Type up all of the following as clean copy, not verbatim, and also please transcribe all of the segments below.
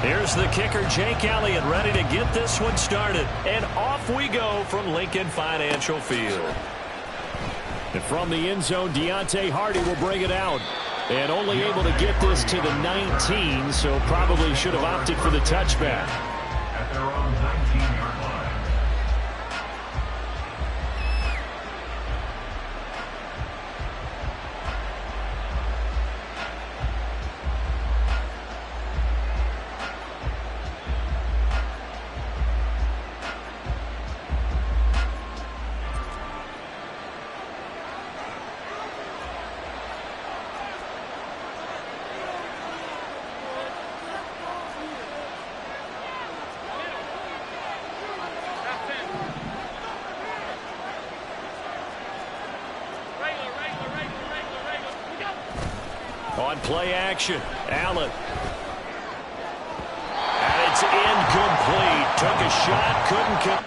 Here's the kicker, Jake Elliott, ready to get this one started. And off we go from Lincoln Financial Field. And from the end zone, Deontay Hardy will bring it out. And only able to get this to the 19, so probably should have opted for the touchback. At their own 19-yard line. On play action, Allen. And it's incomplete. Took a shot, couldn't.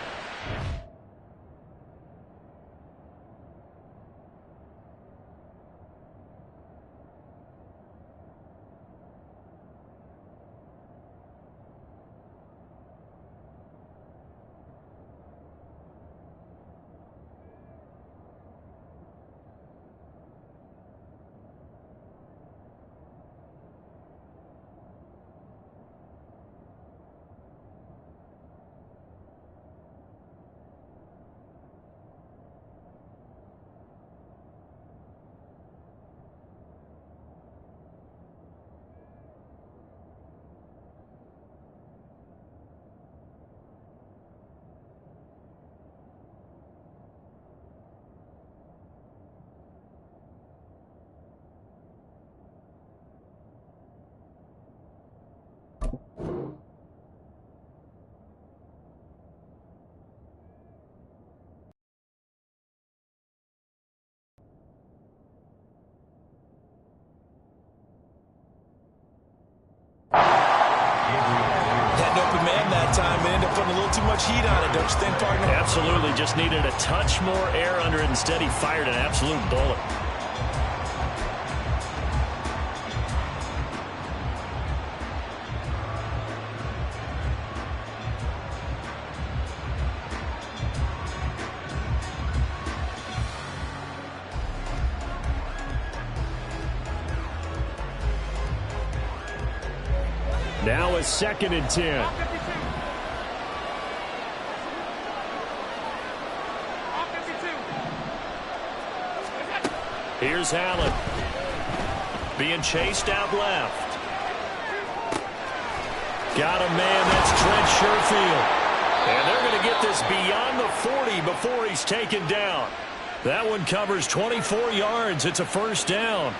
Time and end up putting a little too much heat on it, don't you think, partner? Absolutely, just needed a touch more air under it. Instead, he fired an absolute bullet. Now it's 2nd and 10. Here's Allen. Being chased out left. Got a man, that's Trent Sherfield. And they're going to get this beyond the 40 before he's taken down. That one covers 24 yards. It's a first down.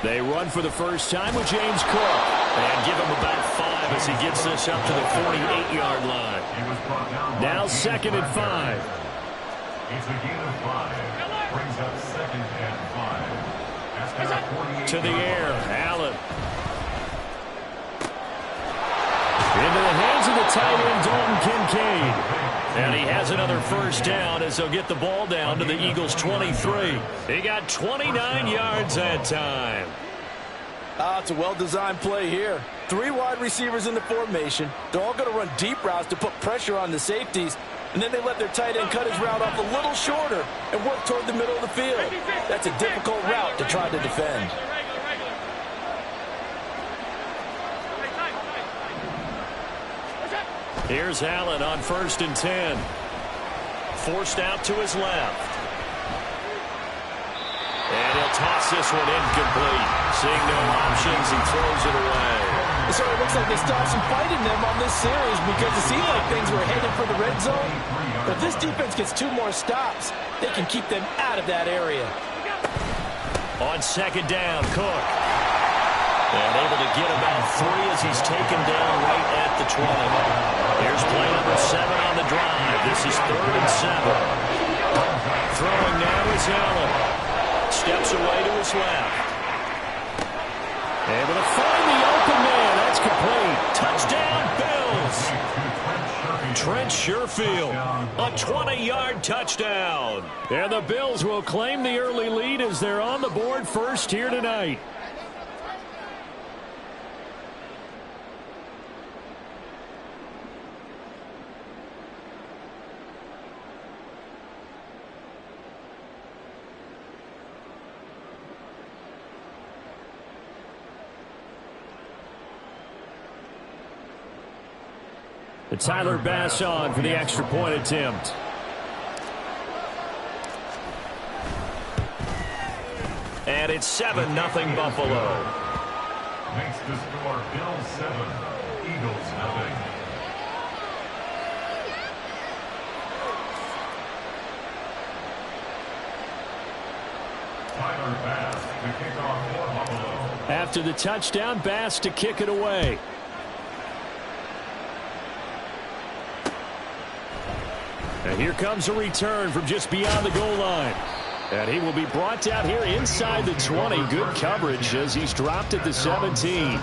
They run for the first time with James Cook. And give him about 5 as he gets this up to the 48-yard line. Now 2nd and 5. It's a gain of 5. Brings up 2nd and 5. To the air, Allen. Into the hands of the tight end, Dalton Kincaid. And he has another first down as they'll get the ball down to the Eagles' 23. He got 29 yards that time. It's a well-designed play here. 3 wide receivers in the formation. They're all going to run deep routes to put pressure on the safeties. And then they let their tight end cut his route off a little shorter and work toward the middle of the field. That's a difficult route to try to defend. Here's Allen on 1st and 10. Forced out to his left. And he'll toss this one incomplete. Seeing no options, he throws it away. So it looks like they stopped some fight in them on this series because it seemed like things were headed for the red zone. But if this defense gets 2 more stops, they can keep them out of that area. On second down, Cook. And able to get about 3 as he's taken down right at the 20. Here's play number 7 on the drive. This is 3rd and 7. Throwing now is Allen. Steps away to his left. Able to find the open man. That's complete. Touchdown, Bills. Trent Sherfield, a 20-yard touchdown. And the Bills will claim the early lead as they're on the board first here tonight. Tyler Bass on for the extra point attempt. And it's 7-0 Buffalo. Makes the score Bills 7, Eagles 0. Tyler Bass to kick off for Buffalo. After the touchdown, Bass to kick it away. And here comes a return from just beyond the goal line. And he will be brought down here inside the 20. Good coverage as he's dropped at the 17.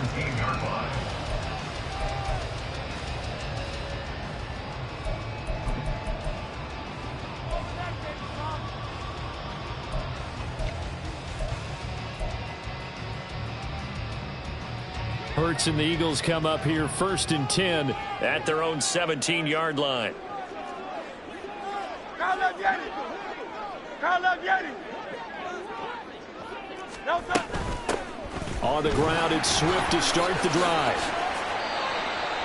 Hurts and the Eagles come up here 1st and 10 at their own 17-yard line. On the ground, it's Swift to start the drive.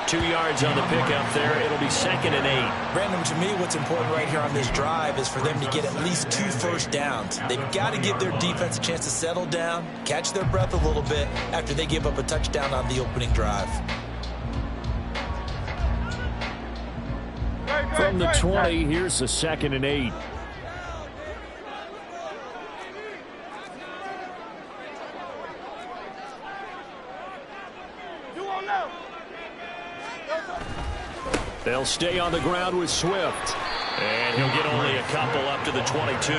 2 yards on the pickup there. It'll be 2nd and 8. Brandon, to me, what's important right here on this drive is for them to get at least 2 first downs. They've got to give their defense a chance to settle down, catch their breath a little bit after they give up a touchdown on the opening drive. From the 20, here's the 2nd and 8. They'll stay on the ground with Swift. And he'll get only a couple up to the 22.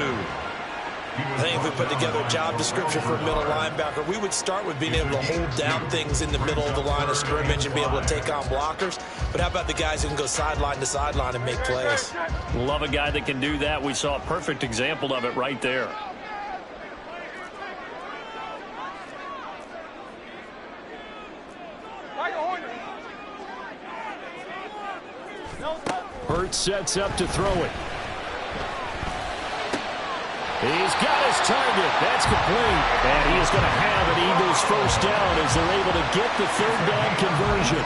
I think if we put together a job description for a middle linebacker, we would start with being able to hold down things in the middle of the line of scrimmage and be able to take on blockers. But how about the guys who can go sideline to sideline and make plays? Love a guy that can do that. We saw a perfect example of it right there. Hurts sets up to throw it. He's got his target. That's complete. And he is going to have an Eagles first down as they're able to get the 3rd down conversion.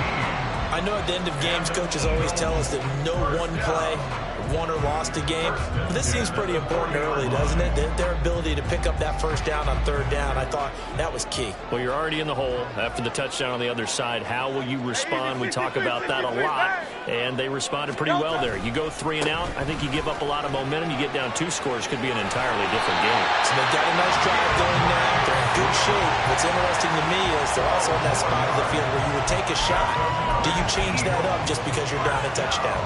I know at the end of games, coaches always tell us that no one play won or lost a game. But this seems pretty important early, doesn't it? Their ability to pick up that first down on 3rd down, I thought that was key. Well, you're already in the hole after the touchdown on the other side. How will you respond? We talk about that a lot, and they responded pretty well there. You go 3 and out, I think you give up a lot of momentum. You get down 2 scores, could be an entirely different game. So they've got a nice drive going now. They're in good shape. What's interesting to me is they're also in that spot of the field where you would take a shot. Do you change that up just because you're down a touchdown?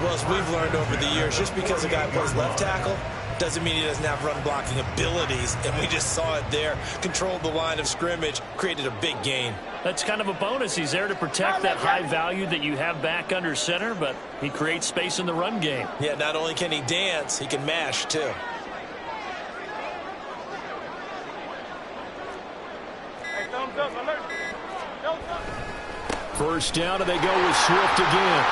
Well, as we've learned over the years, just because a guy plays left tackle doesn't mean he doesn't have run blocking abilities, and we just saw it there. Controlled the line of scrimmage, created a big gain. That's kind of a bonus. He's there to protect that high value that you have back under center, but he creates space in the run game. Yeah, not only can he dance, he can mash, too. First down, and they go with Swift again.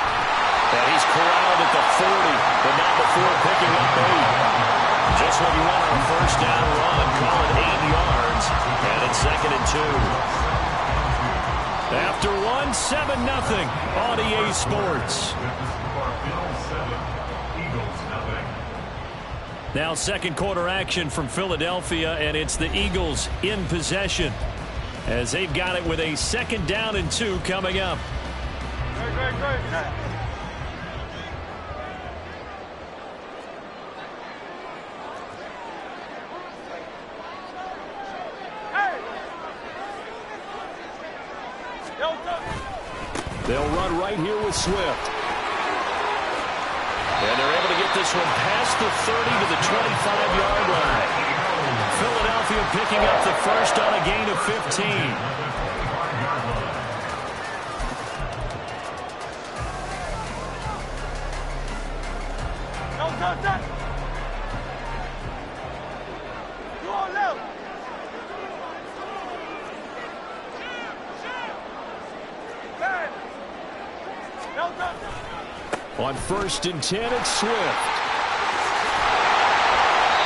And he's corralled at the 40, but not before picking up 8. Just what you want on a first down run. Call it 8 yards, and it's 2nd and 2. After one, 7-0 on EA Sports. Now 2nd quarter action from Philadelphia, and it's the Eagles in possession as they've got it with a 2nd down and 2 coming up. Great. They'll run right here with Swift. And they're able to get this one past the 30 to the 25-yard line. Philadelphia picking up the first on a gain of 15. On 1st and 10, it's Swift.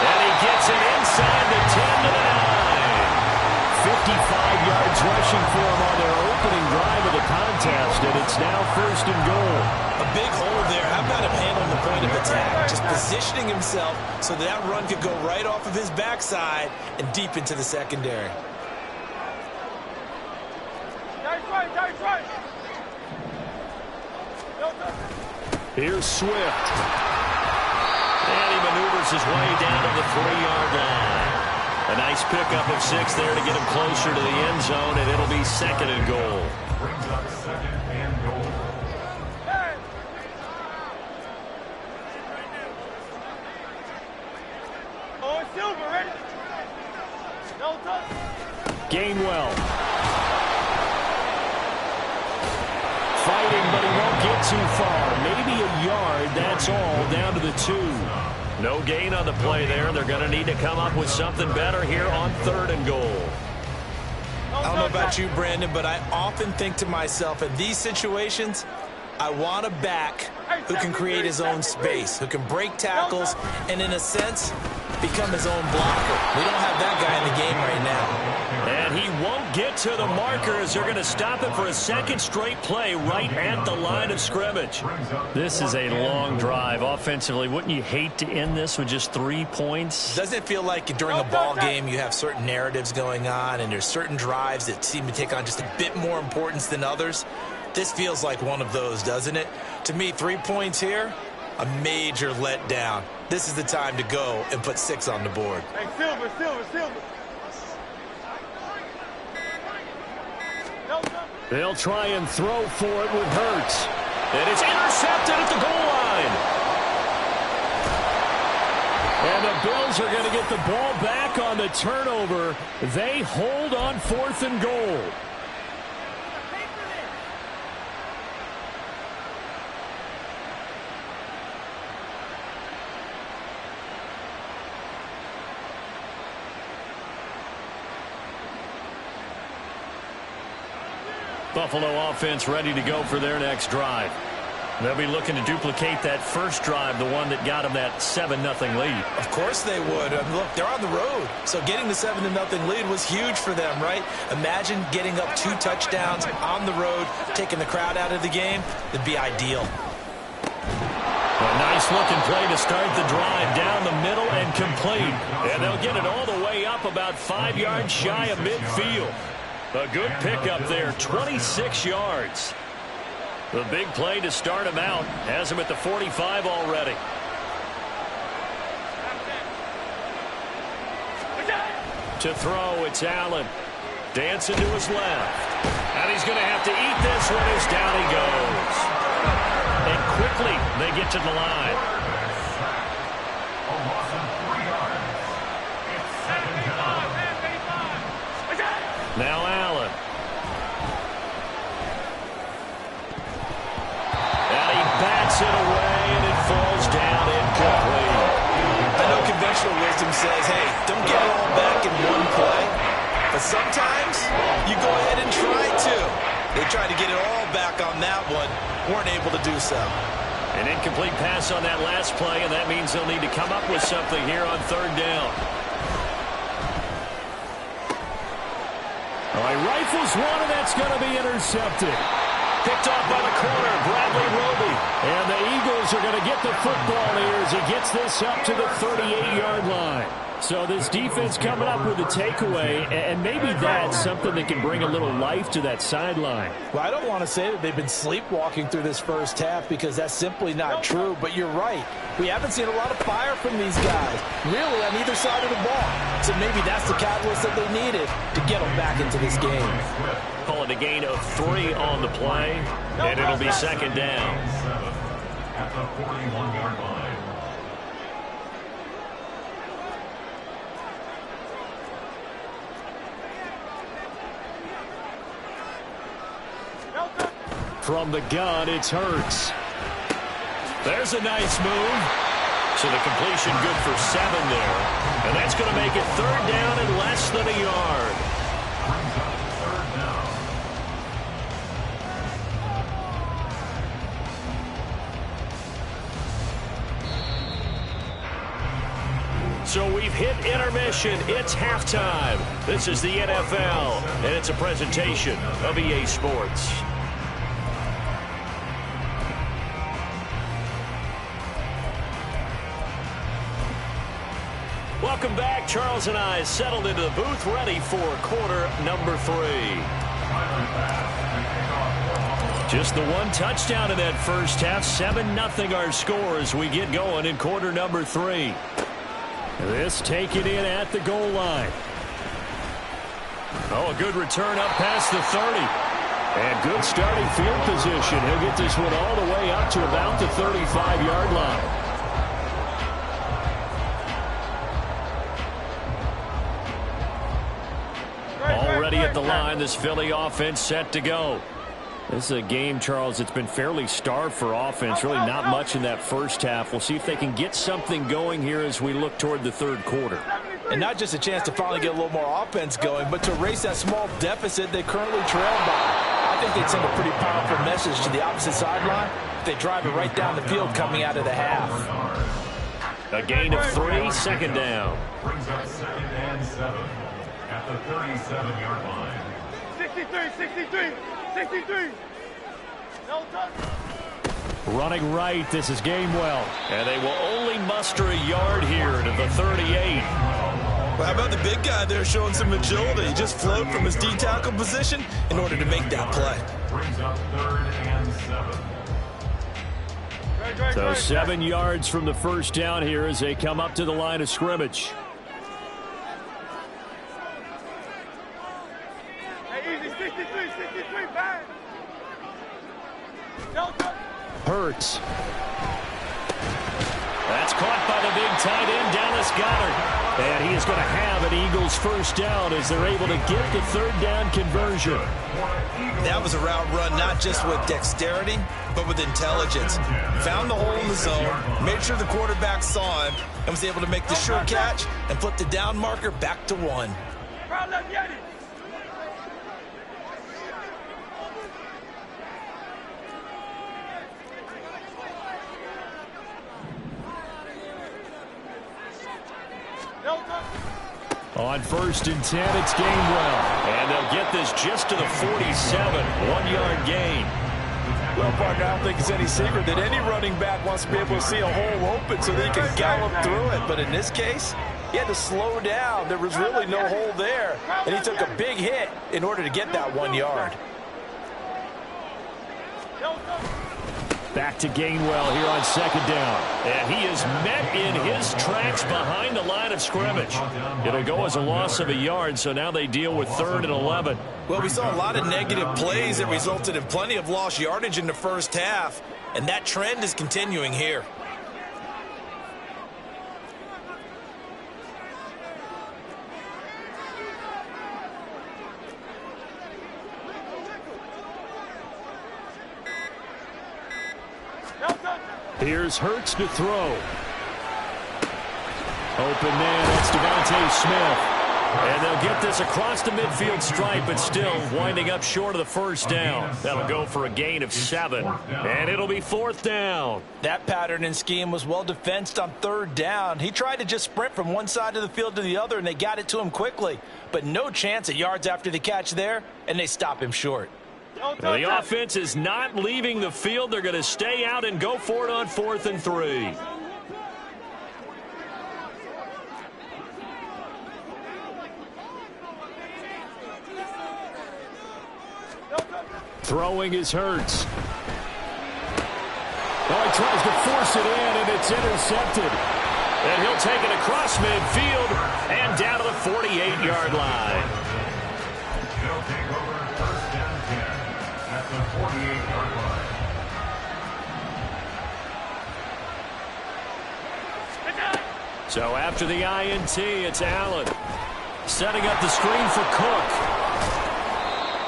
And he gets it inside the 10 to the 9. 55 yards rushing for him on their opening drive of the contest, and it's now 1st and goal. A big hole there. How about him handling the point of attack? Just positioning himself so that run could go right off of his backside and deep into the secondary. Here's Swift. And he maneuvers his way down to the 3-yard line. A nice pickup of 6 there to get him closer to the end zone, and it'll be 2nd and goal. Brings up 2nd and goal. Oh, Silver, ready? No touch. Gainwell. Fighting, but he won't get too far. Maybe a yard, that's all, down to the 2. No gain on the play there. They're going to need to come up with something better here on 3rd and goal. I don't know about you, Brandon, but I often think to myself, in these situations, I want a back who can create his own space, who can break tackles, and in a sense, become his own blocker. We don't have that guy in the game right now. And he won't get to the marker as they're going to stop it for a 2nd straight play right at the line of scrimmage. This is a long drive offensively. Wouldn't you hate to end this with just 3 points? Doesn't it feel like during a ball game you have certain narratives going on and there's certain drives that seem to take on just a bit more importance than others? This feels like one of those, doesn't it? To me, 3 points here, a major letdown. This is the time to go and put 6 on the board. Hey, Silver. They'll try and throw for it with Hurts. And it's intercepted at the goal line. And the Bills are going to get the ball back on the turnover. They hold on 4th and goal. Buffalo offense ready to go for their next drive. They'll be looking to duplicate that first drive, the one that got them that 7-0 lead. Of course they would. Look, they're on the road, so getting the 7-0 lead was huge for them, right? Imagine getting up 2 touchdowns on the road, taking the crowd out of the game. It'd be ideal. A nice-looking play to start the drive down the middle and complete. And they'll get it all the way up about 5 yards shy of midfield. A good pickup there, 26 yards. The big play to start him out has him at the 45 already. To throw, it's Allen. Dancing to his left. And he's going to have to eat this one as down he goes. And quickly they get to the line. Now Allen. And he bats it away, and it falls down incomplete. I know conventional wisdom says, hey, don't get it all back in one play. But sometimes you go ahead and try to. They tried to get it all back on that one. Weren't able to do so. An incomplete pass on that last play, and that means they'll need to come up with something here on 3rd down. All right, rifles one, and that's going to be intercepted. Picked off by the corner, Bradley Roby. And the Eagles are going to get the football here as he gets this up to the 38-yard line. So this defense coming up with a takeaway, and maybe that's something that can bring a little life to that sideline. Well, I don't want to say that they've been sleepwalking through this first half because that's simply not true, but you're right. We haven't seen a lot of fire from these guys, really, on either side of the ball. So maybe that's the catalyst that they needed to get them back into this game. Call it a gain of 3 on the play, and it'll be second down. At the 41-yard line. From the gun, it's Hurts. There's a nice move. So the completion good for 7 there. And that's going to make it third down and less than a yard. So we've hit intermission. It's halftime. This is the NFL, and it's a presentation of EA Sports. Welcome back. Charles and I settled into the booth, ready for quarter number 3. Just the one touchdown in that first half. 7-0 our score as we get going in quarter number 3. This taken in at the goal line. Oh, a good return up past the 30. And good starting field position. He'll get this one all the way up to about the 35-yard line. Already at the line, this Philly offense set to go. This is a game, Charles, it's been fairly starved for offense. Really not much in that first half. We'll see if they can get something going here as we look toward the third quarter. And not just a chance to finally get a little more offense going, but to erase that small deficit they currently trail by. I think they'd send a pretty powerful message to the opposite sideline if they drive it right down the field coming out of the half. A gain of 3, second down. Brings up second and 7 at the 37-yard line. 63. No touch. Running right, this is Gainwell. And they will only muster a yard here to the 38. Well, how about the big guy there showing some agility? He just flowed from his D-tackle position in order to make that play. Brings up third and 7. So 7 yards from the first down here as they come up to the line of scrimmage. Hey, easy, 63, bang. No touch. Hurts. That's caught by the big tight end, Dallas Goedert. And he is going to have an Eagles first down as they're able to get the third down conversion. That was a route run not just with dexterity, but with intelligence. Found the hole in the zone, made sure the quarterback saw him, and was able to make the sure catch and flip the down marker back to 1. On first and 10, it's Gainwell. And they'll get this just to the 47, 1-yard gain. Well, partner, I don't think it's any secret that any running back wants to be able to see a hole open so that he can gallop through it. But in this case, he had to slow down. There was really no hole there. And he took a big hit in order to get that 1 yard. Back to Gainwell here on second down. And he is met in his tracks behind the line of scrimmage. It'll go as a loss of a yard, so now they deal with 3rd and 11. Well, we saw a lot of negative plays that resulted in plenty of lost yardage in the first half, and that trend is continuing here. Here's Hurts to throw. Open man, that's Devontae Smith. And they'll get this across the midfield stripe, but still winding up short of the first down. That'll go for a gain of 7. And it'll be 4th down. That pattern and scheme was well defensed on 3rd down. He tried to just sprint from one side of the field to the other, and they got it to him quickly. But no chance at yards after the catch there, and they stop him short. The offense is not leaving the field. They're going to stay out and go for it on 4th and 3. Throwing is Hurts. Oh, he tries to force it in, and it's intercepted. And he'll take it across midfield and down to the 48-yard line. They'll take over first down 10 at the 48-yard line. So after the INT, it's Allen. Setting up the screen for Cook.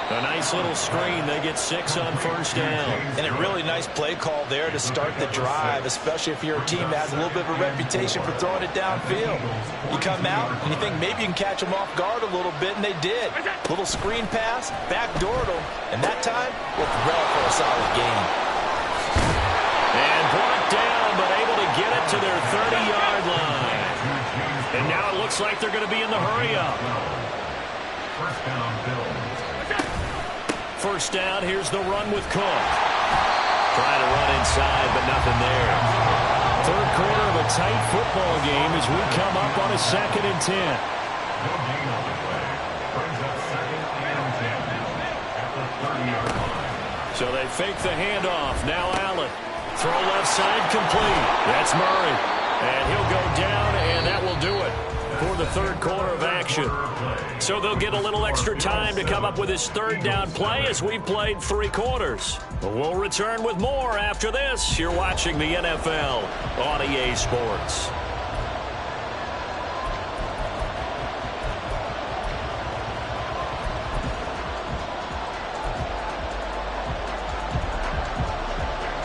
A nice little screen. They get 6 on first down. And a really nice play call there to start the drive, especially if you're a team that has a little bit of a reputation for throwing it downfield. You come out and you think maybe you can catch them off guard a little bit, and they did. Little screen pass, backdoored them, and that time, looked well for a solid gain. And brought down, but able to get it to their 30-yard line. And now it looks like they're going to be in the hurry-up. First down, Bills. First down, here's the run with Cook. Trying to run inside, but nothing there. Third quarter of a tight football game as we come up on a 2nd and 10. No gain on the play. Brings up 2nd and 10 at the 30-yard line. So they fake the handoff. Now Allen. Throw left side complete. That's Murray. And he'll go down, and that will do it for the third quarter of action. So they'll get a little extra time to come up with his third down play as we played 3 quarters. But we'll return with more after this. You're watching the NFL on EA Sports.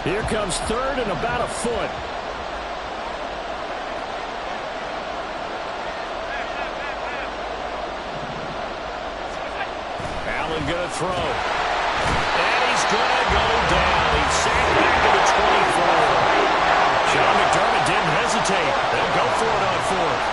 Here comes third and about a foot. Allen going to throw. And he's going to go down. He's sacked back to the 24. Sean McDermott didn't hesitate. They'll go for it on 4th.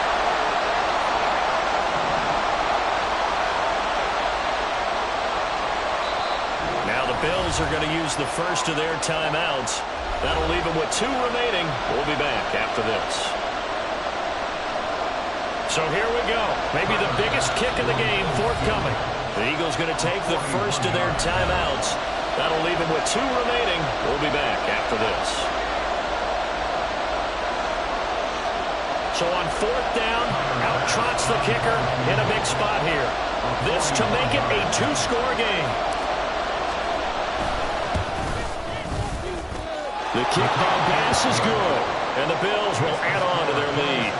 Now the Bills are going to use the first of their timeouts. That'll leave them with 2 remaining. We'll be back after this. So here we go. Maybe the biggest kick of the game forthcoming. The Eagles going to take the first of their timeouts. That'll leave them with 2 remaining. We'll be back after this. So on 4th down, out trots the kicker in a big spot here. This to make it a 2-score game. The kick by Bass is good, and the Bills will add on to their lead.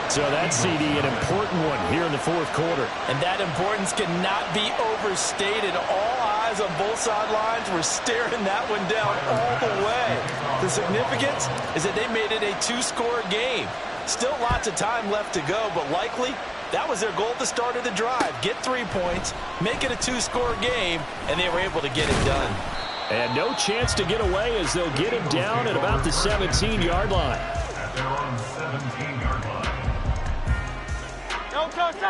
So that, CD, an important one here in the 4th quarter. And that importance cannot be overstated. All eyes on both sidelines were staring that one down all the way. The significance is that they made it a 2-score game. Still lots of time left to go, but likely that was their goal at the start of the drive. Get 3 points, make it a 2-score game, and they were able to get it done. And no chance to get away as they'll get him down at about the 17-yard line. At their own 17-yard line.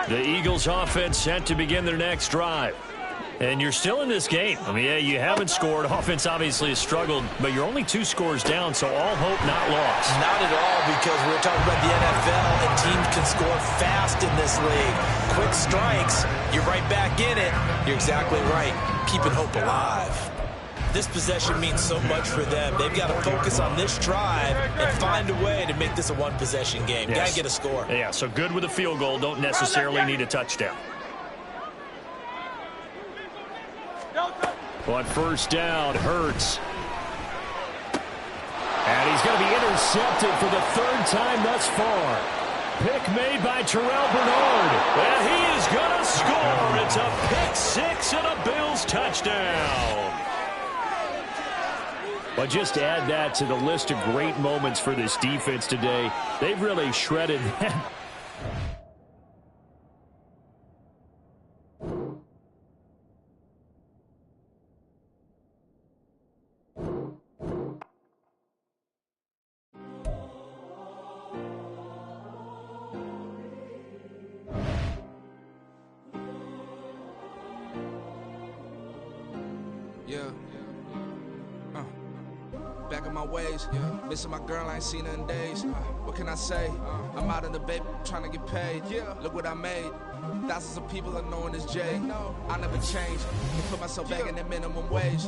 The Eagles offense set to begin their next drive. And you're still in this game. I mean, yeah, you haven't scored. Offense obviously has struggled, but you're only 2 scores down, so all hope not lost. Not at all, because we're talking about the NFL, and teams can score fast in this league. Quick strikes, you're right back in it. You're exactly right. Keeping hope alive. This possession means so much for them. They've got to focus on this drive and find a way to make this a 1-possession game. Yes. Got to get a score. Yeah, so good with a field goal. Don't necessarily need a touchdown. On first down, Hurts. And he's going to be intercepted for the 3rd time thus far. Pick made by Terrell Bernard. And he is going to score. It's a pick 6 and a Bills touchdown. But just add that to the list of great moments for this defense today. They've really shredded that. back on my ways. Missing my girl, I ain't seen her in days. What can I say? I'm out in the baby trying to get paid. Look what I made. Thousands of people are knowing this Jay. I never change. Can put myself back in that minimum wage.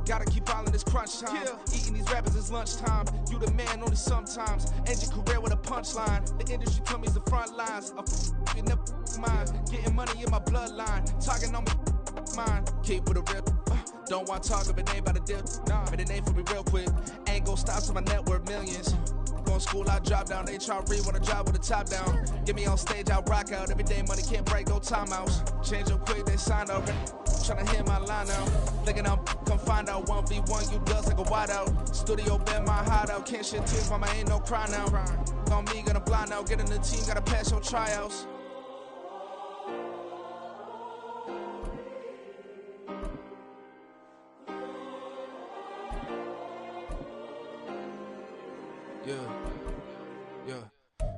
Gotta keep all in this crunch time. Eating these rappers is lunchtime. You the man only sometimes. End your career with a punchline. The industry told me it's the front lines. You never mind. Getting money in my bloodline. Talking on me mine. Keep with a real. Don't want to talk if it ain't about the deal. But it ain't for me real quick. Ain't gon' stop till my net worth millions. Going school, I drop down. HRE wanna drive with the top down. Get me on stage, I rock out. Every day money can't break, no timeouts. Change up quick, they sign up. Tryna hear my line out. Thinking I'm come find out 1v1, you does like a wideout. Studio been my hideout. Can't shed tears, mama ain't no cry now. On me, gonna blind out. Get in the team, gotta pass your tryouts.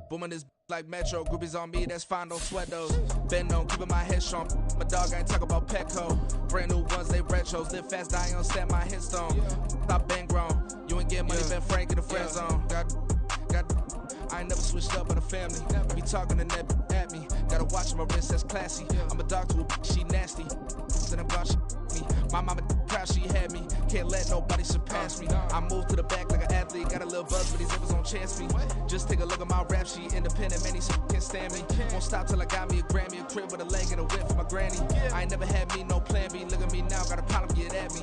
Booming this like Metro, groupies on me, that's fine, don't sweat those. Been on, keeping my head strong. My dog ain't talk about Petco. Brand new ones, they retros. Live fast, die on, set my headstone. Stop been grown. You ain't get money, been frank in the friend zone. I ain't never switched up on the family. Be talking to that at me. Gotta watch my wrist, that's classy. I'm a dog to a she nasty. Then I'm gone, she me. My mama proud she had me. Can't let nobody surpass me. I moved to the back like an athlete. Got a little buzz, but these niggas don't chance me. Just take a look at my rap sheet. Independent, man, these can't stand me. Won't stop till I got me a Grammy, a crib with a leg and a whip for my granny. I ain't never had me no plan B. Look at me now, got a problem, get at me.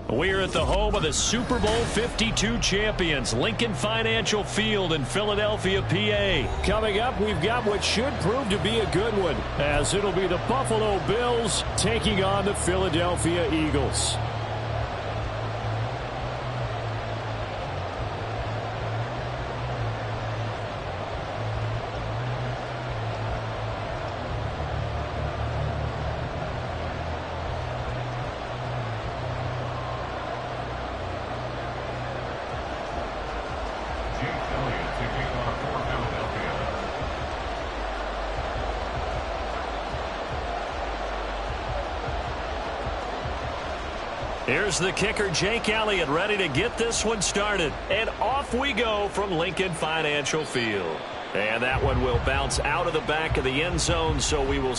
We're at the home of the Super Bowl 52 champions, Lincoln Financial Field in Philadelphia, PA. Coming up, we've got what should prove to be a good one, as it'll be the Buffalo Bills taking on the Philadelphia Eagles. Here's the kicker, Jake Elliott, ready to get this one started. And off we go from Lincoln Financial Field. And that one will bounce out of the back of the end zone, so we will...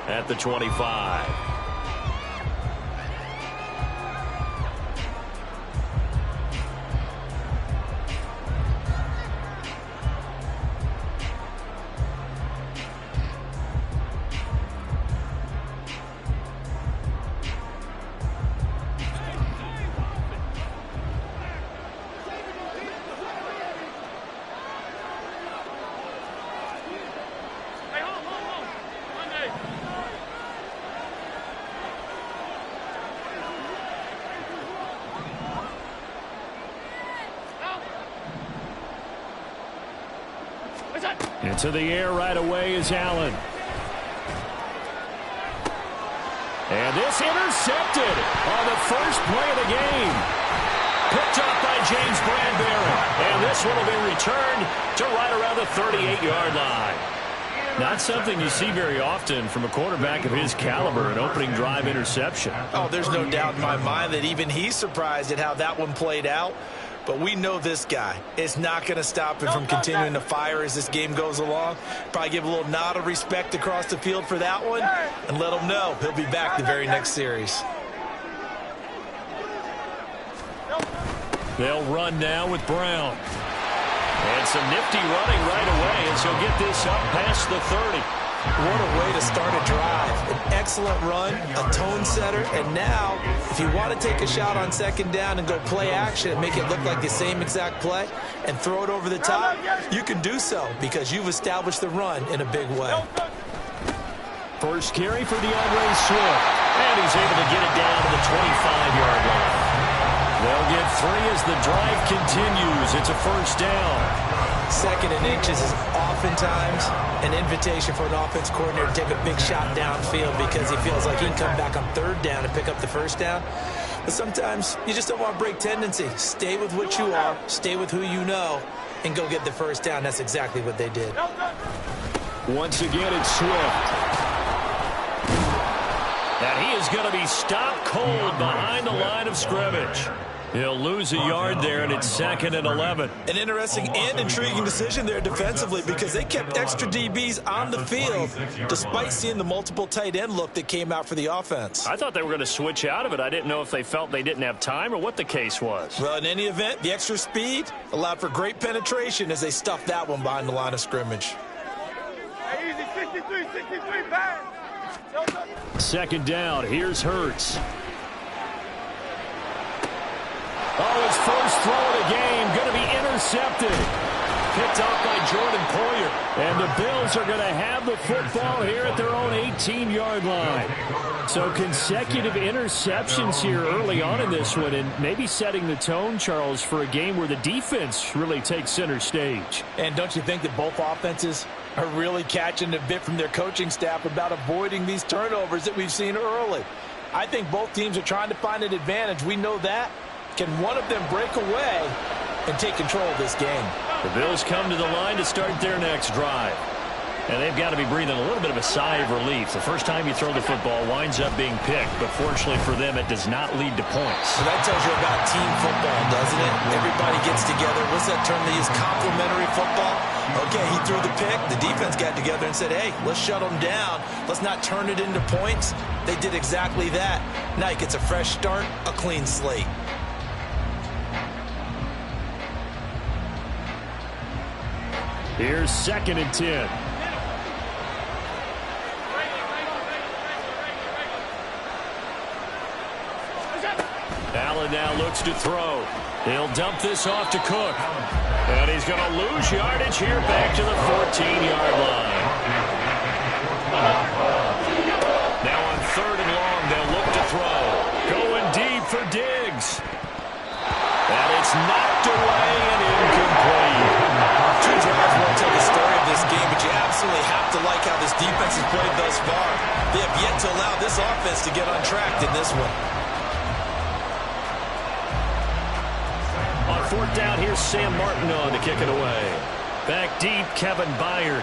at the 25. Into the air right away is Allen. And this intercepted on the first play of the game. Picked up by James Bradbury. And this one will be returned to right around the 38-yard line. Not something you see very often from a quarterback of his caliber, an opening drive interception. Oh, there's no doubt in my mind that even he's surprised at how that one played out. But we know this guy is not going to stop him from continuing to fire as this game goes along. Probably give a little nod of respect across the field for that one and let him know he'll be back the very next series. They'll run now with Brown. And some nifty running right away as he'll get this up past the 30. What a way to start a drive. An excellent run, a tone setter, and now if you want to take a shot on second down and go play action and make it look like the same exact play and throw it over the top, you can do so because you've established the run in a big way. First carry for DeAndre Swift. And he's able to get it down to the 25-yard line. They'll get 3 as the drive continues. It's a first down. Second and inches is oftentimes an invitation for an offense coordinator to take a big shot downfield because he feels like he can come back on third down and pick up the first down. But sometimes you just don't want to break tendency. Stay with what you are, stay with who you know, and go get the first down. That's exactly what they did. Once again, it's Swift. And he is going to be stopped cold behind the line of scrimmage. He'll lose a yard there, and it's 2nd and 11. An interesting and intriguing decision there defensively because they kept extra DBs on the field despite seeing the multiple tight end look that came out for the offense. I thought they were going to switch out of it. I didn't know if they felt they didn't have time or what the case was. Well, in any event, the extra speed allowed for great penetration as they stuffed that one behind the line of scrimmage. Hey, easy, 63, bang. Second down, here's Hurts. Oh, his first throw of the game going to be intercepted. Picked off by Jordan Poyer. And the Bills are going to have the football here at their own 18-yard line. So consecutive interceptions here early on in this one, and maybe setting the tone, Charles, for a game where the defense really takes center stage. And don't you think that both offenses are really catching a bit from their coaching staff about avoiding these turnovers that we've seen early? I think both teams are trying to find an advantage. We know that. Can one of them break away and take control of this game? The Bills come to the line to start their next drive. And they've got to be breathing a little bit of a sigh of relief. The first time you throw the football winds up being picked, but fortunately for them, it does not lead to points. So that tells you about team football, doesn't it? Everybody gets together. What's that term they use? Complementary football? Okay, he threw the pick. The defense got together and said, hey, let's shut them down. Let's not turn it into points. They did exactly that. Now he gets a fresh start, a clean slate. Here's 2nd and 10. Allen now looks to throw. He'll dump this off to Cook. And he's going to lose yardage here back to the 14-yard line. Now on 3rd and long, they'll look to throw. Going deep for Diggs. And it's knocked away and incomplete. Two drives won't tell the story of this game, but you absolutely have to like how this defense has played thus far. They have yet to allow this offense to get untracked in this one. On 4th down, here's Sam Martin on to kick it away. Back deep, Kevin Byard.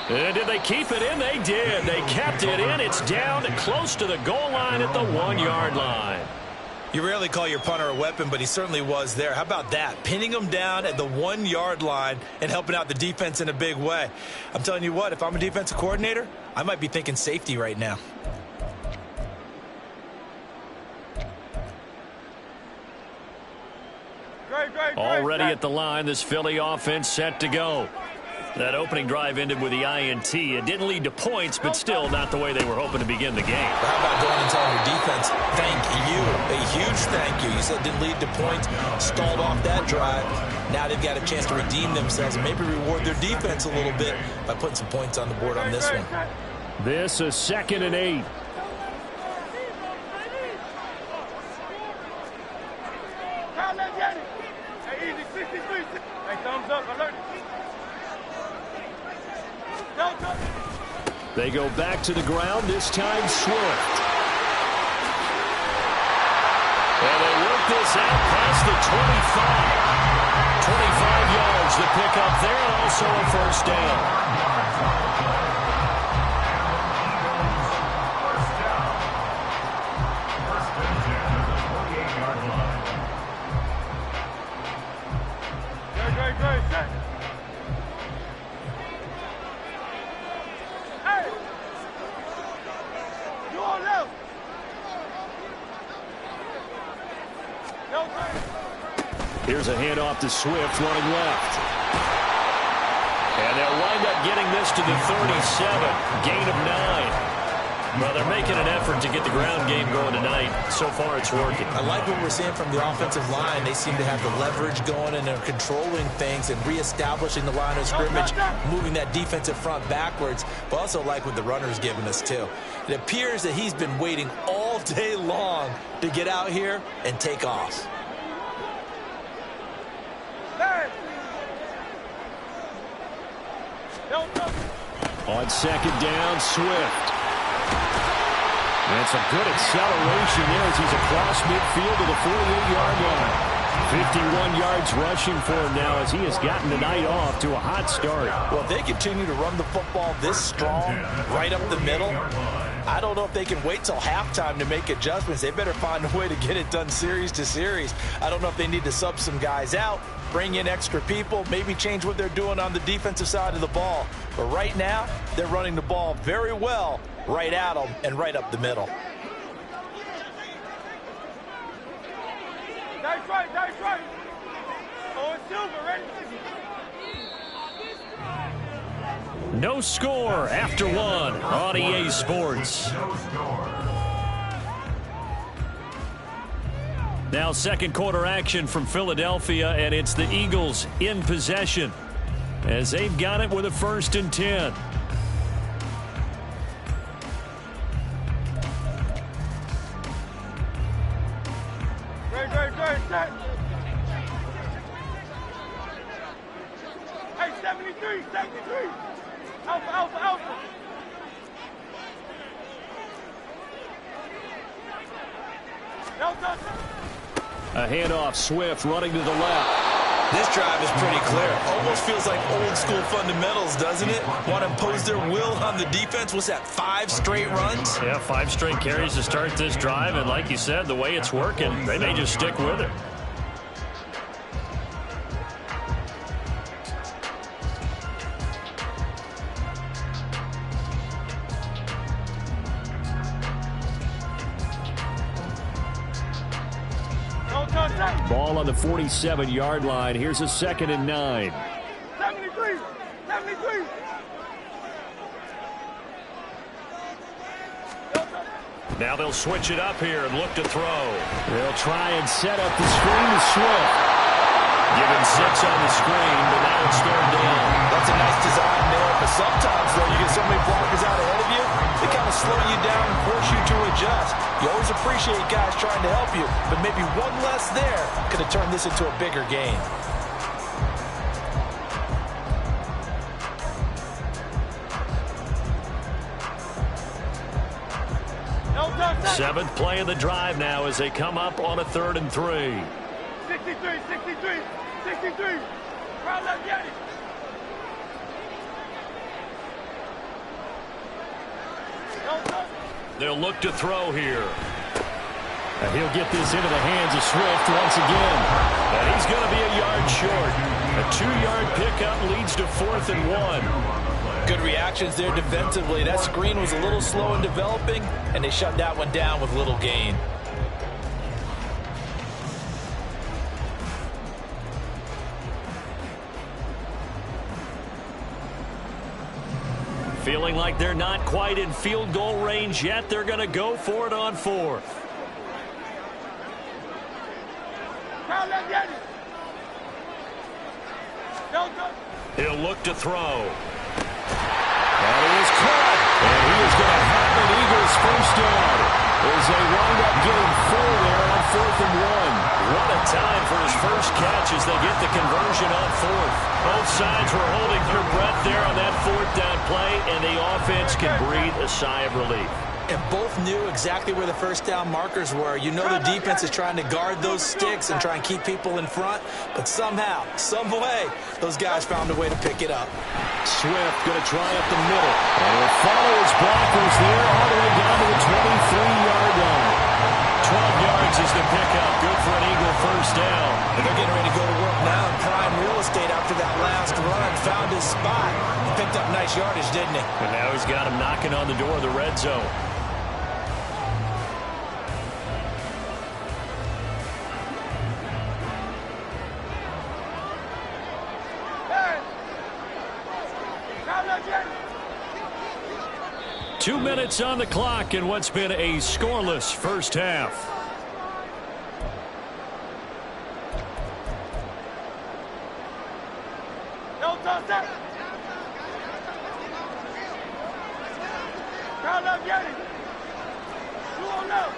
And did they keep it in? They did. They kept it in. It's down close to the goal line at the 1-yard line. You rarely call your punter a weapon, but he certainly was there. How about that? Pinning him down at the 1-yard line and helping out the defense in a big way. I'm telling you what, if I'm a defensive coordinator, I might be thinking safety right now. Already at the line, this Philly offense set to go. That opening drive ended with the INT. It didn't lead to points, but still not the way they were hoping to begin the game. But how about going and telling your defense, thank you, a huge thank you. You said it didn't lead to points, stalled off that drive. Now they've got a chance to redeem themselves and maybe reward their defense a little bit by putting some points on the board on this one. This is 2nd and 8. They go back to the ground, this time Swift. And they work this out past the 25. 25 yards to pick up there, and also a first down. Here's a handoff to Swift running left. And they'll wind up getting this to the 37. Gain of 9. Well, they're making an effort to get the ground game going tonight. So far, it's working. I like what we're seeing from the offensive line. They seem to have the leverage going, and they're controlling things and reestablishing the line of scrimmage, moving that defensive front backwards, but also like what the runner's giving us, too. It appears that he's been waiting all day long to get out here and take off. On 2nd down, Swift. That's a good acceleration there as he's across midfield to the 48-yard line. 51 yards rushing for him now as he has gotten the night off to a hot start. Well, if they continue to run the football this strong, right up the middle, I don't know if they can wait till halftime to make adjustments. They better find a way to get it done series to series. I don't know if they need to sub some guys out, bring in extra people, maybe change what they're doing on the defensive side of the ball. But right now, they're running the ball very well right at them and right up the middle. Nice right. Oh, it's Silver, ready? No score after one on EA Sports. Now 2nd quarter action from Philadelphia, and it's the Eagles in possession as they've got it with a 1st and 10. Great. Hey, 73. Alpha. A handoff, Swift running to the left. This drive is pretty clear. Almost feels like old school fundamentals, doesn't it? Want to impose their will on the defense. What's that, 5 straight runs? Yeah, 5 straight carries to start this drive, and like you said, the way it's working, they may just stick with it. Ball on the 47-yard line. Here's a 2nd and 9. 73. Now they'll switch it up here and look to throw. They'll try and set up the screen to Swift. Given 6 on the screen, but now it's 3rd down. That's a nice design there, but sometimes, though, you get so many blockers out ahead of you, they kind of slow you down and force you to adjust. You always appreciate guys trying to help you, but maybe one less there could have turned this into a bigger game. Seventh play of the drive now as they come up on a 3rd and 3. 63. Crowd left, get it. They'll look to throw here. And he'll get this into the hands of Swift once again. And he's going to be a yard short. A 2-yard pickup leads to 4th and 1. Good reactions there defensively. That screen was a little slow in developing, and they shut that one down with little gain. Feeling like they're not quite in field goal range yet. They're going to go for it on 4th. He'll look to throw. And he is caught. And he is going to have an Eagles first down as they wind up getting 4 there on 4th and 1. What a time for his first catch as they get the conversion on 4th. Both sides were holding their breath there on that 4th down play, and the offense can breathe a sigh of relief. And both knew exactly where the first down markers were. You know the defense is trying to guard those sticks and try and keep people in front, but somehow, some way, those guys found a way to pick it up. Swift going to try up the middle. And he'll follow his blockers there all the way down to the 23-yard line. 12 yards is the pickup. Good for an Eagle first down. And they're getting ready to go to work now in prime real estate after that last run. Found his spot. He picked up nice yardage, didn't he? And now he's got him knocking on the door of the red zone. Hey! 2 minutes on the clock in what's been a scoreless first half. No touchdown! Count up, get it! 2 on left!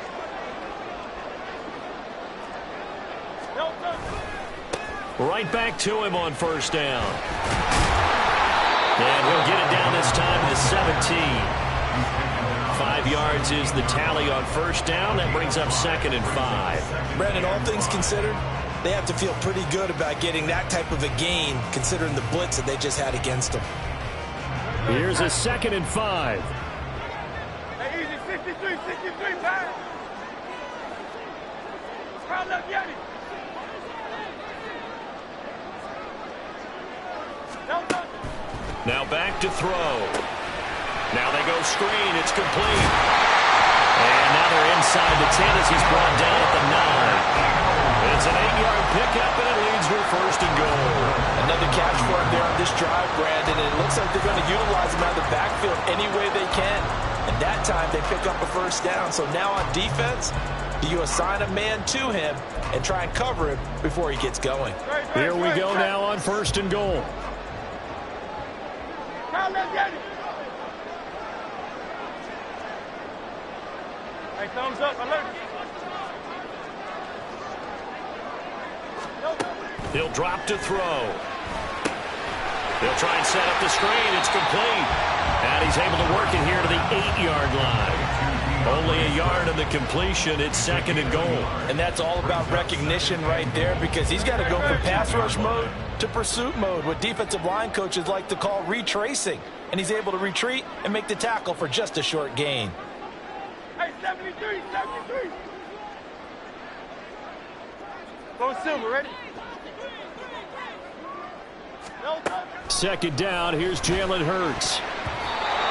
No touchdown! Right back to him on first down. And he'll get it down this time to 17. 5 yards is the tally on first down. That brings up 2nd and 5. Brandon, all things considered, they have to feel pretty good about getting that type of a gain, considering the blitz that they just had against them. Here's a 2nd and 5. Hey, easy, 63, pass! Count up, get it! No touchdown! Now back to throw. Now they go screen. It's complete. And now they're inside the 10 as he's brought down at the 9. It's an 8-yard pickup, and it leads with 1st and goal. Another catch for him there on this drive, Brandon, and it looks like they're going to utilize him out of the backfield any way they can. And that time they pick up a first down. So now on defense, do you assign a man to him and try and cover him before he gets going? Here we go now on 1st and goal. Count up, get it! Hey, thumbs up, alert! He'll drop to throw. He'll try and set up the screen. It's complete. And he's able to work it here to the 8-yard line. Only a yard of the completion. It's 2nd and goal. And that's all about recognition right there, because he's got to go from pass rush mode to pursuit mode, what defensive line coaches like to call retracing. And he's able to retreat and make the tackle for just a short gain. Hey, 73! Go Silver, ready? No touchdown! 2nd down. Here's Jalen Hurts.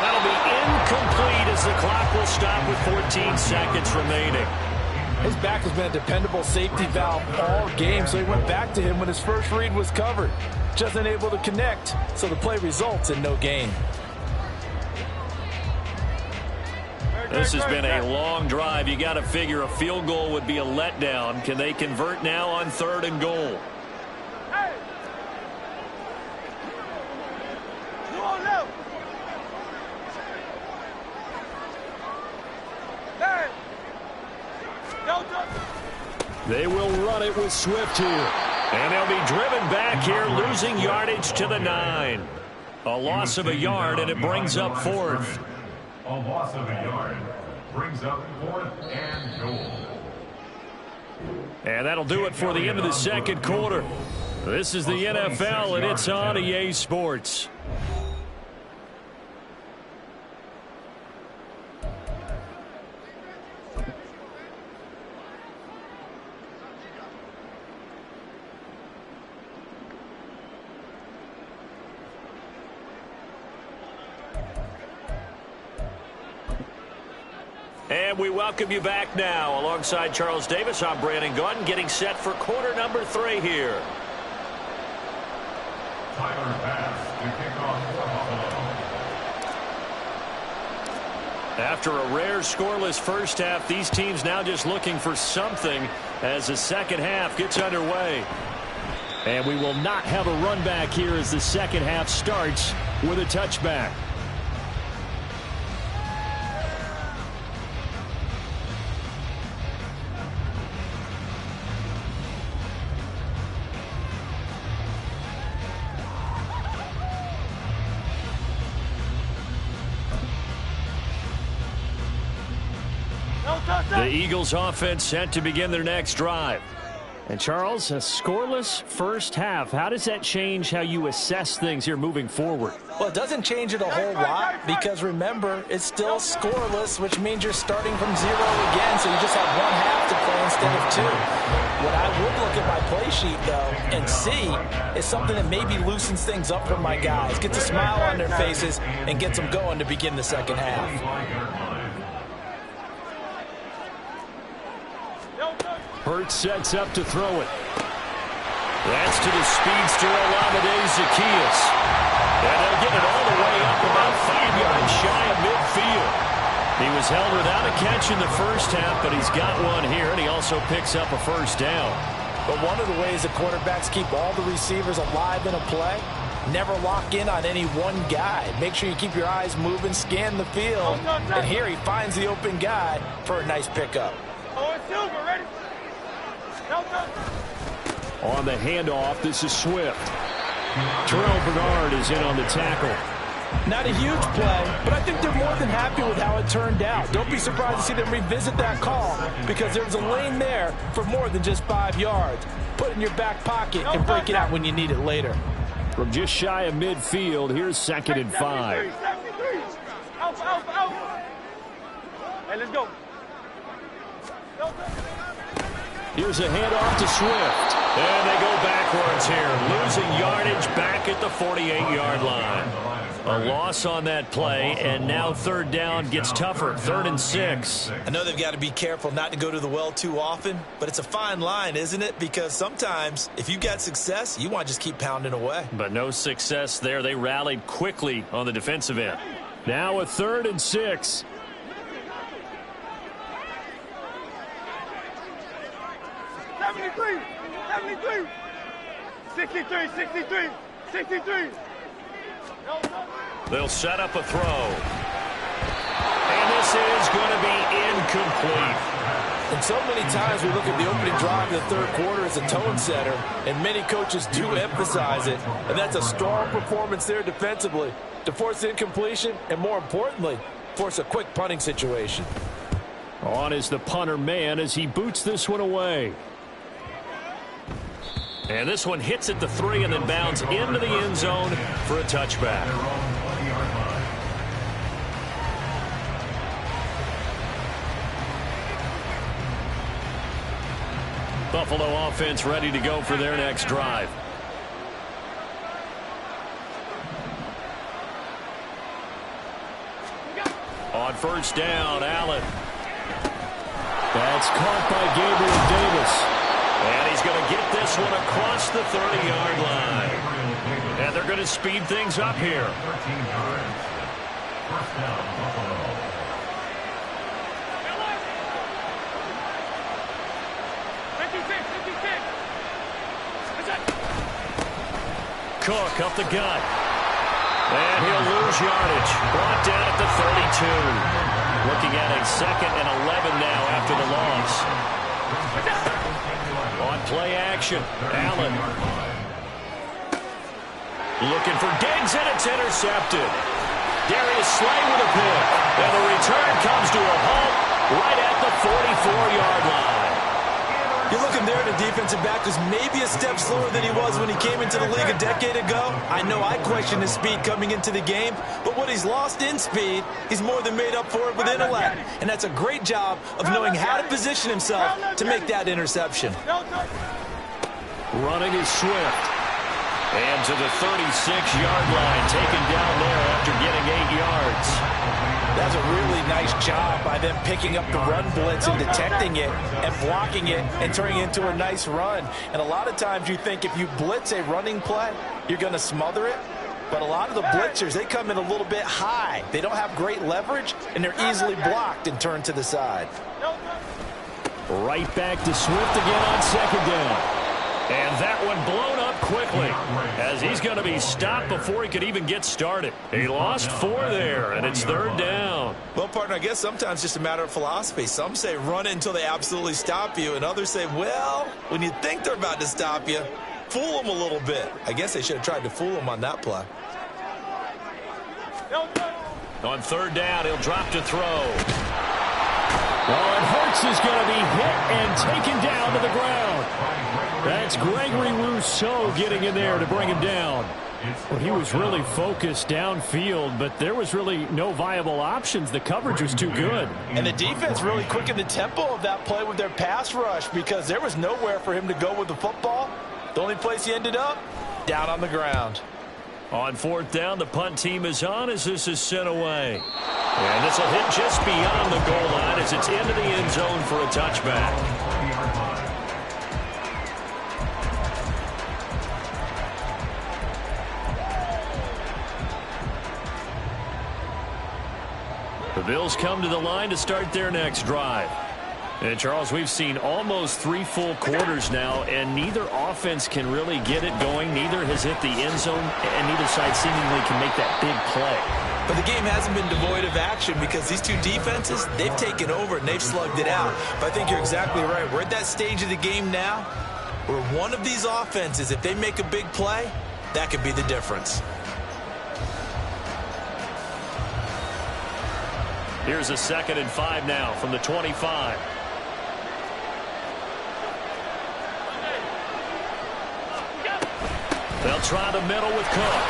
That'll be incomplete as the clock will stop with 14 seconds remaining. His back has been a dependable safety valve all game, so he went back to him when his first read was covered. Just unable to connect, so the play results in no gain. This has been a long drive. You got to figure a field goal would be a letdown. Can they convert now on 3rd and goal? Hey! 2 on left! Hey! No touchdown! They will run it with Swift here. And they'll be driven back here, losing yardage to the 9. A loss of a yard, and it brings up 4th. A loss of a yard brings up 4th and goal. And that'll do it for the end of the 2nd quarter. This is the NFL, and it's on EA Sports. And we welcome you back now. Alongside Charles Davis, I'm Brandon Gaudin, getting set for quarter number 3 here. Tyler Bass to kick off for Buffalo. After a rare scoreless first half, these teams now just looking for something as the second half gets underway. And we will not have a run back here as the second half starts with a touchback. The Eagles offense set to begin their next drive. And Charles, a scoreless first half. How does that change how you assess things here moving forward? Well, it doesn't change it a whole lot because, remember, it's still scoreless, which means you're starting from 0 again, so you just have one half to play instead of 2. What I would look at my play sheet, though, and see is something that maybe loosens things up for my guys, gets a smile on their faces, and gets them going to begin the second half. Hurts sets up to throw it. That's to the speedster Olamide Zaccheaus. And they'll get it all the way up about 5 yards shy of midfield. He was held without a catch in the first half, but he's got one here, and he also picks up a first down. But one of the ways the quarterbacks keep all the receivers alive in a play, never lock in on any one guy. Make sure you keep your eyes moving, scan the field, and here he finds the open guy for a nice pickup. Oh, it's Silver, ready? On the handoff, this is Swift. Terrell Bernard is in on the tackle. Not a huge play, but I think they're more than happy with how it turned out. Don't be surprised to see them revisit that call because there's a lane there for more than just 5 yards. Put it in your back pocket and break it out when you need it later. From just shy of midfield, here's 2nd and 5. Alpha. Hey, let's go. Here's a handoff to Swift. And they go backwards here, losing yardage back at the 48-yard line. A loss on that play, and now third down gets tougher, 3rd and 6. I know they've got to be careful not to go to the well too often, but it's a fine line, isn't it? Because sometimes, if you've got success, you want to just keep pounding away. But no success there. They rallied quickly on the defensive end. Now a 3rd and 6. 73, 63. They'll set up a throw. And this is going to be incomplete. And so many times we look at the opening drive in the third quarter as a tone setter, and many coaches do emphasize it. And that's a strong performance there defensively to force incompletion and, more importantly, force a quick punting situation. On is the punter man as he boots this one away. And this one hits at the 3 and then bounds into the end zone for a touchback. Buffalo offense ready to go for their next drive. On first down, Allen. That's caught by Gabriel Davis. And he's going to get this one across the 30-yard line. And they're going to speed things up here. 13 yards. First down, Buffalo. Cook up the gut. And he'll lose yardage. Brought down at the 32. Looking at a 2nd and 11 now after the loss. On play action, Allen. Looking for Diggs, and it's intercepted. Darius Slay with a pick. And the return comes to a halt right at the 44-yard line. You're looking there at a defensive back who's maybe a step slower than he was when he came into the league a decade ago. I know I questioned his speed coming into the game, but what he's lost in speed, he's more than made up for it with intellect. And that's a great job of knowing how to position himself to make that interception. Running is Swift. And to the 36-yard line, taken down there after getting 8 yards. That's a really nice job by them picking up the run blitz and detecting it and blocking it and turning it into a nice run. And a lot of times you think if you blitz a running play, you're going to smother it. But a lot of the blitzers, they come in a little bit high. They don't have great leverage, and they're easily blocked and turned to the side. Right back to Swift again on second down. And that one blown up quickly as he's going to be stopped before he could even get started. He lost 4 there, and it's third down. Well, partner, I guess sometimes just a matter of philosophy. Some say run it until they absolutely stop you, and others say, well, when you think they're about to stop you, fool them a little bit. I guess they should have tried to fool them on that play. On third down, he'll drop to throw. Oh, and Hurts is going to be hit and taken down to the ground. That's Gregory Rousseau getting in there to bring him down. Well, he was really focused downfield, but there was really no viable options. The coverage was too good. And the defense really quickened the tempo of that play with their pass rush because there was nowhere for him to go with the football. The only place he ended up, down on the ground. On fourth down, the punt team is on as this is sent away. And this will hit just beyond the goal line as it's into the end zone for a touchback. The Bills come to the line to start their next drive. And, Charles, we've seen almost 3 full quarters now, and neither offense can really get it going. Neither has hit the end zone, and neither side seemingly can make that big play. But the game hasn't been devoid of action because these two defenses, they've taken over and they've slugged it out. But I think you're exactly right. We're at that stage of the game now where one of these offenses, if they make a big play, that could be the difference. Here's a 2nd and 5 now from the 25. They'll try the middle with Cook.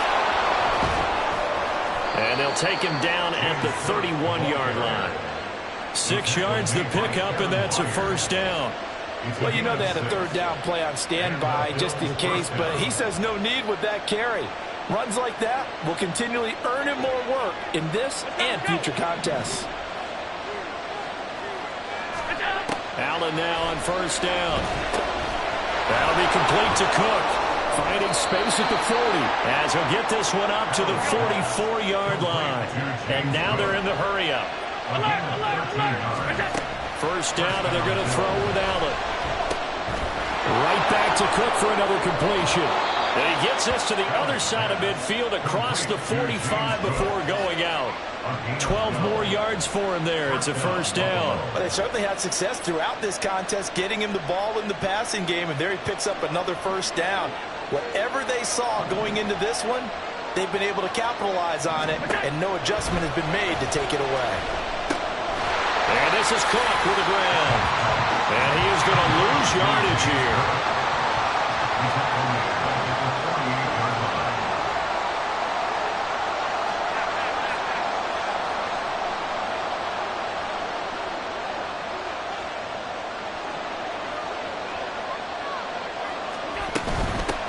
And they'll take him down at the 31-yard line. 6 yards to pick up, and that's a first down. Well, you know they had a third down play on standby just in case, but he says no need with that carry. Runs like that will continually earn him more work in this and future contests. Allen now on first down. That'll be complete to Cook. Finding space at the 40 as he'll get this one up to the 44-yard line. And now they're in the hurry-up. First down, and they're going to throw with Allen. Right back to Cook for another completion. And he gets this to the other side of midfield across the 45 before going out. 12 more yards for him there. It's a first down. Well, they certainly had success throughout this contest getting him the ball in the passing game, and there he picks up another first down. Whatever they saw going into this one, they've been able to capitalize on it, and no adjustment has been made to take it away. And this is Cook with the ground. And he is going to lose yardage here.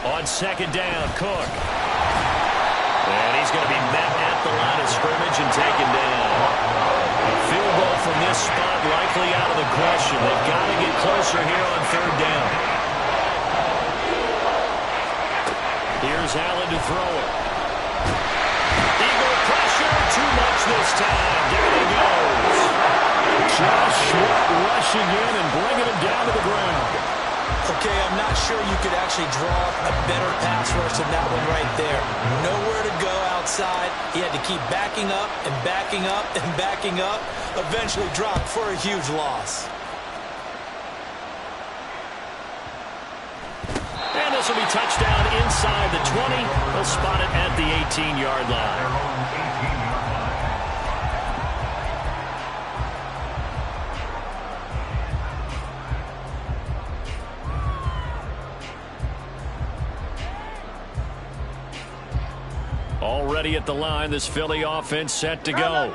On second down, Cook. And he's going to be met at the line of scrimmage and taken down. A field goal from this spot likely out of the question. They've got to get closer here on third down. Here's Allen to throw it. Eagle pressure, too much this time. There he goes. Josh Sweat rushing in and bringing him down to the ground. Okay, I'm not sure you could actually draw a better pass rush than that one right there. Nowhere to go outside. He had to keep backing up and backing up and backing up. Eventually dropped for a huge loss. And this will be touchdown inside the 20. They'll spot it at the 18-yard line. Already at the line, this Philly offense set to go.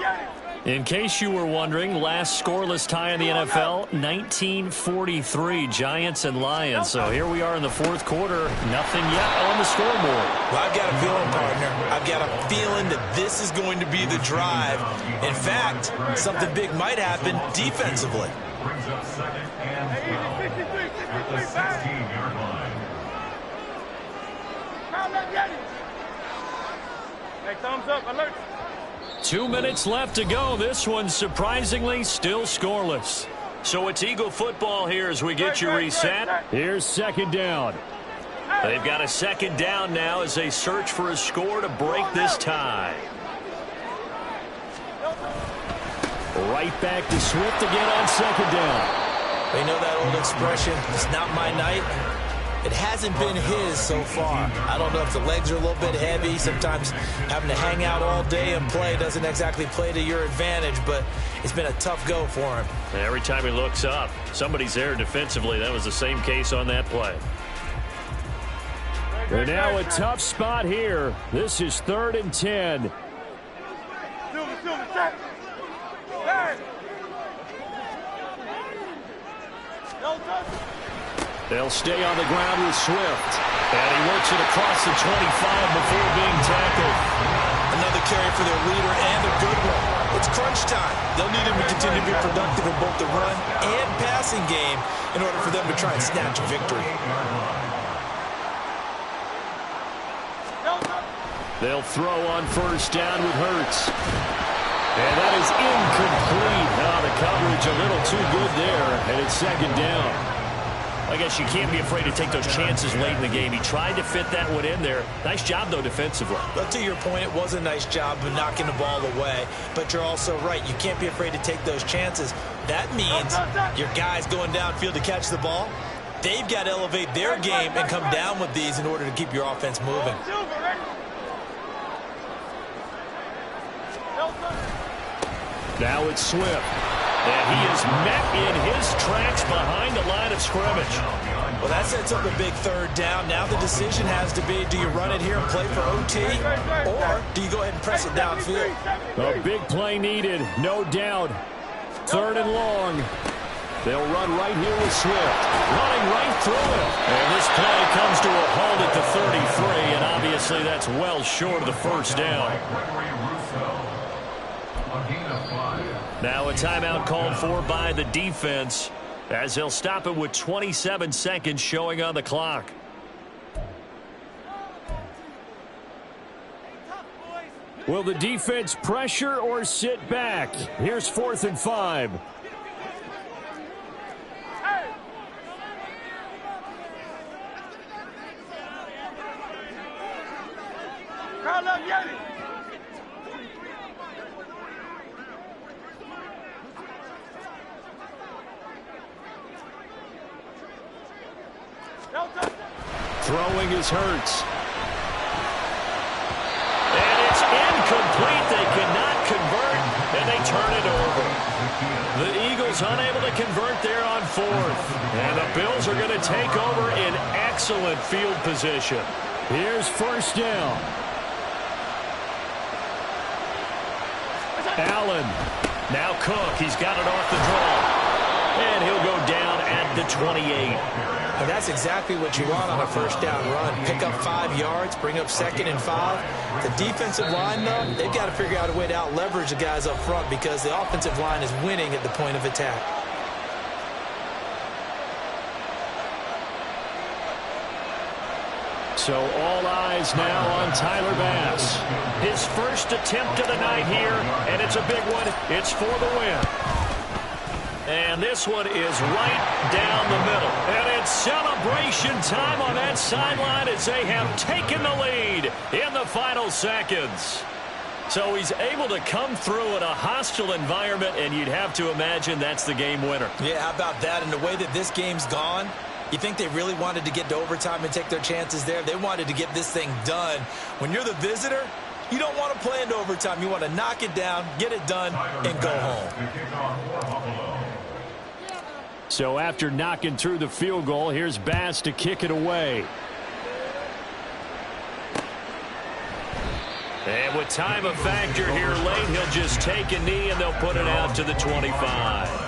In case you were wondering, last scoreless tie in the NFL, 1943, Giants and Lions. So here we are in the fourth quarter, nothing yet on the scoreboard. Well, I've got a feeling, partner. I've got a feeling that this is going to be the drive. In fact, something big might happen defensively. Brings up second and 12 at the 16-yard line. Hey, thumbs up, alert. 2 minutes left to go. This one, surprisingly, still scoreless. So it's Eagle football here as we get you reset. Here's second down. They've got a second down now as they search for a score to break this tie. Right back to Swift again on second down. They know that old expression, it's not my night. It hasn't been his so far. I don't know if the legs are a little bit heavy. Sometimes having to hang out all day and play doesn't exactly play to your advantage, but it's been a tough go for him. Every time he looks up, somebody's there defensively. That was the same case on that play. They're now a tough spot here. This is 3rd and 10. They'll stay on the ground with Swift. And he works it across the 25 before being tackled. Another carry for their leader and a good one. It's crunch time. They'll need him to continue to be productive in both the run and passing game in order for them to try and snatch a victory. They'll throw on first down with Hurts. And that is incomplete. Now the coverage a little too good there, and it's second down. I guess you can't be afraid to take those chances late in the game. He tried to fit that one in there. Nice job, though, defensively. But to your point, it was a nice job of knocking the ball away. But you're also right. You can't be afraid to take those chances. That means your guys going downfield to catch the ball, they've got to elevate their game and come down with these in order to keep your offense moving. Now it's Swift. And he is met in his tracks behind the line of scrimmage. Well, that sets up a big third down. Now the decision has to be, do you run it here and play for OT, or do you go ahead and press it downfield? A big play needed, no doubt. 3rd and long. They'll run right here with Swift. Running right through it. And this play comes to a halt at the 33, and obviously that's well short of the first down. Now a timeout called for by the defense as he'll stop it with 27 seconds showing on the clock. Will the defense pressure or sit back? Here's 4th and 5. Throwing is Hurts. And it's incomplete. They cannot convert, and they turn it over. The Eagles unable to convert there on 4th. And the Bills are going to take over in excellent field position. Here's first down. Allen. Now Cook. He's got it off the draw. And he'll go down at the 28. And that's exactly what you want on a first down run. Pick up 5 yards, bring up 2nd and 5. The defensive line, though, they've got to figure out a way to out-leverage the guys up front because the offensive line is winning at the point of attack. So all eyes now on Tyler Bass. His first attempt of the night here, and it's a big one. It's for the win. And this one is right down the middle. And it's celebration time on that sideline as they have taken the lead in the final seconds. So he's able to come through in a hostile environment, and you'd have to imagine that's the game winner. Yeah, how about that? And the way that this game's gone, you think they really wanted to get to overtime and take their chances there? They wanted to get this thing done. When you're the visitor, you don't want to play into overtime. You want to knock it down, get it done, and go home. So after knocking through the field goal, here's Bass to kick it away. And with time a factor here late, he'll just take a knee and they'll put it out to the 25.